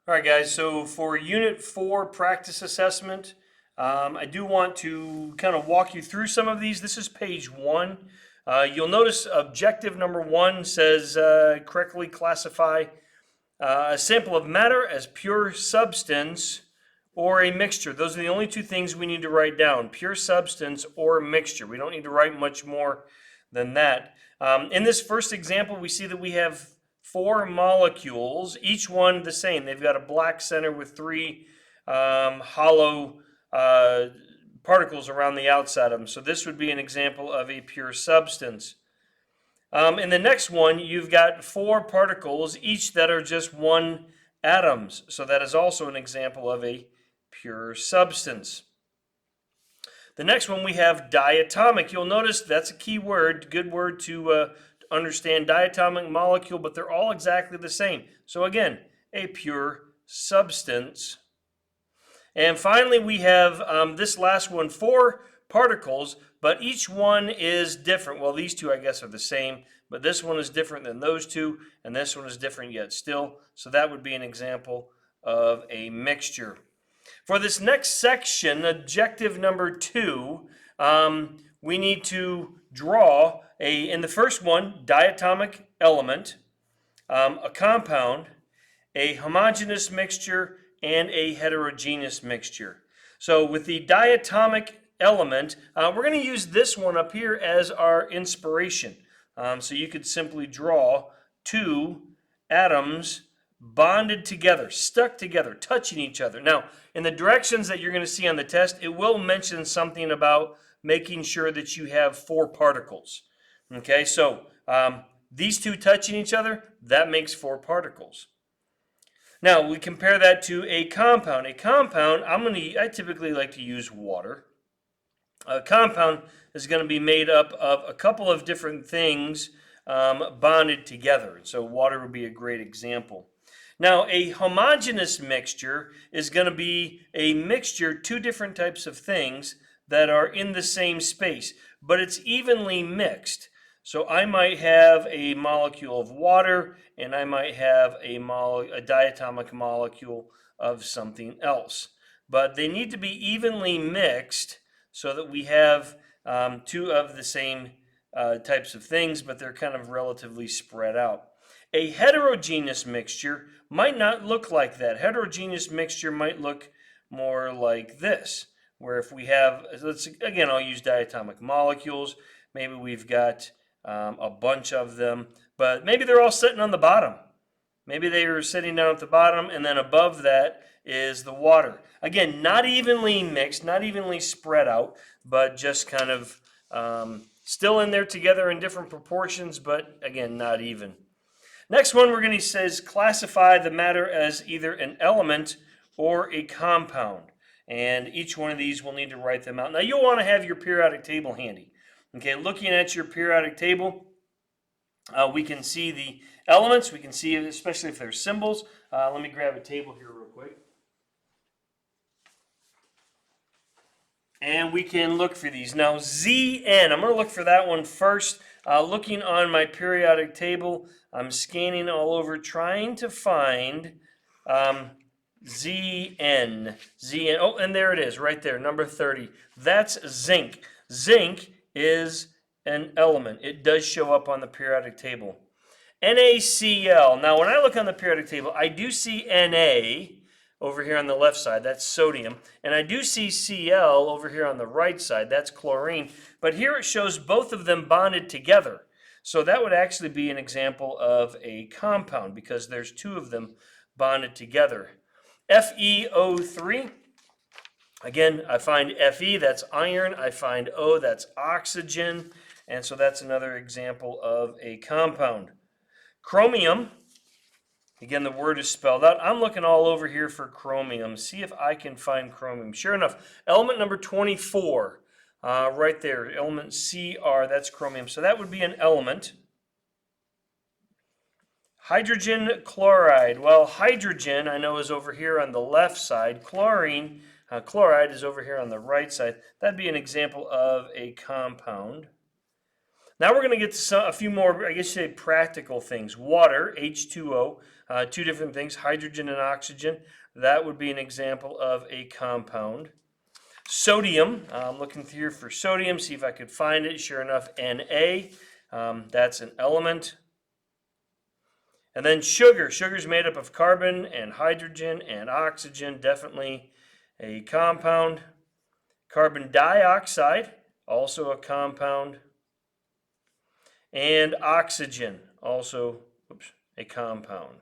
All right, guys, so for Unit 4 practice assessment, I do want to kind of walk you through some of these. This is page 1. You'll notice objective number 1 says correctly classify a sample of matter as pure substance or a mixture. Those are the only two things we need to write down, pure substance or mixture. We don't need to write much more than that. In this first example, we see that we have 4 molecules, each one the same. They've got a black center with 3 hollow particles around the outside of them. So this would be an example of a pure substance. In the next one, you've got 4 particles, each that are just 1 atoms. So that is also an example of a pure substance. The next one we have diatomic. You'll notice that's a key word, good word to understand, diatomic molecule, but they're all exactly the same. So again, a pure substance. And finally, we have this last one, 4 particles, but each one is different. Well, these two, I guess, are the same, but this one is different than those two, and this one is different yet still. So that would be an example of a mixture. For this next section, objective number 2, we need to draw in the first one, diatomic element, a compound, a homogeneous mixture, and a heterogeneous mixture. So with the diatomic element, we're going to use this one up here as our inspiration. So you could simply draw 2 atoms bonded together, stuck together, touching each other. Now, in the directions that you're going to see on the test, it will mention something about making sure that you have 4 particles. Okay, so these 2 touching each other, that makes 4 particles. Now, we compare that to a compound. A compound, I typically like to use water. A compound is going to be made up of a couple of different things bonded together. So water would be a great example. Now, a homogeneous mixture is going to be a mixture, 2 different types of things that are in the same space, but it's evenly mixed. So I might have a molecule of water, and I might have a diatomic molecule of something else. But they need to be evenly mixed so that we have 2 of the same types of things, but they're kind of relatively spread out. A heterogeneous mixture might not look like that. Heterogeneous mixture might look more like this, where if we have, again, I'll use diatomic molecules. Maybe we've got a bunch of them, but maybe they're all sitting on the bottom. Maybe they are sitting down at the bottom, and then above that is the water. Again, not evenly mixed, not evenly spread out, but just kind of still in there together in different proportions, but again, not even. Next one we're going to says classify the matter as either an element or a compound. And each one of these we'll need to write them out. Now you'll want to have your periodic table handy. Okay, looking at your periodic table, we can see the elements. We can see, especially if they're symbols. Let me grab a table here real quick. And we can look for these. Now, Zn, I'm going to look for that one first. Looking on my periodic table, I'm scanning all over, trying to find Zn. Zn. Oh, and there it is, right there, number 30. That's zinc. Zinc is an element. It does show up on the periodic table. NaCl. Now, when I look on the periodic table, I do see Na over here on the left side, that's sodium, and I do see Cl over here on the right side, that's chlorine, but here it shows both of them bonded together. So that would actually be an example of a compound because there's 2 of them bonded together. FeO3, again, I find Fe, that's iron, I find O, that's oxygen, and so that's another example of a compound. Chromium, again, the word is spelled out. I'm looking all over here for chromium. See if I can find chromium. Sure enough, element number 24, right there, element Cr, that's chromium. So that would be an element. Hydrogen chloride. Well, hydrogen, I know, is over here on the left side. Chlorine, chloride is over here on the right side. That'd be an example of a compound. Now we're going to get to a few more, I guess you say, practical things. Water, H2O, two different things, hydrogen and oxygen. That would be an example of a compound. Sodium, I'm looking here for sodium, see if I could find it. Sure enough, Na, that's an element. And then sugar. Sugar is made up of carbon and hydrogen and oxygen, definitely a compound. Carbon dioxide, also a compound. And oxygen, also a compound.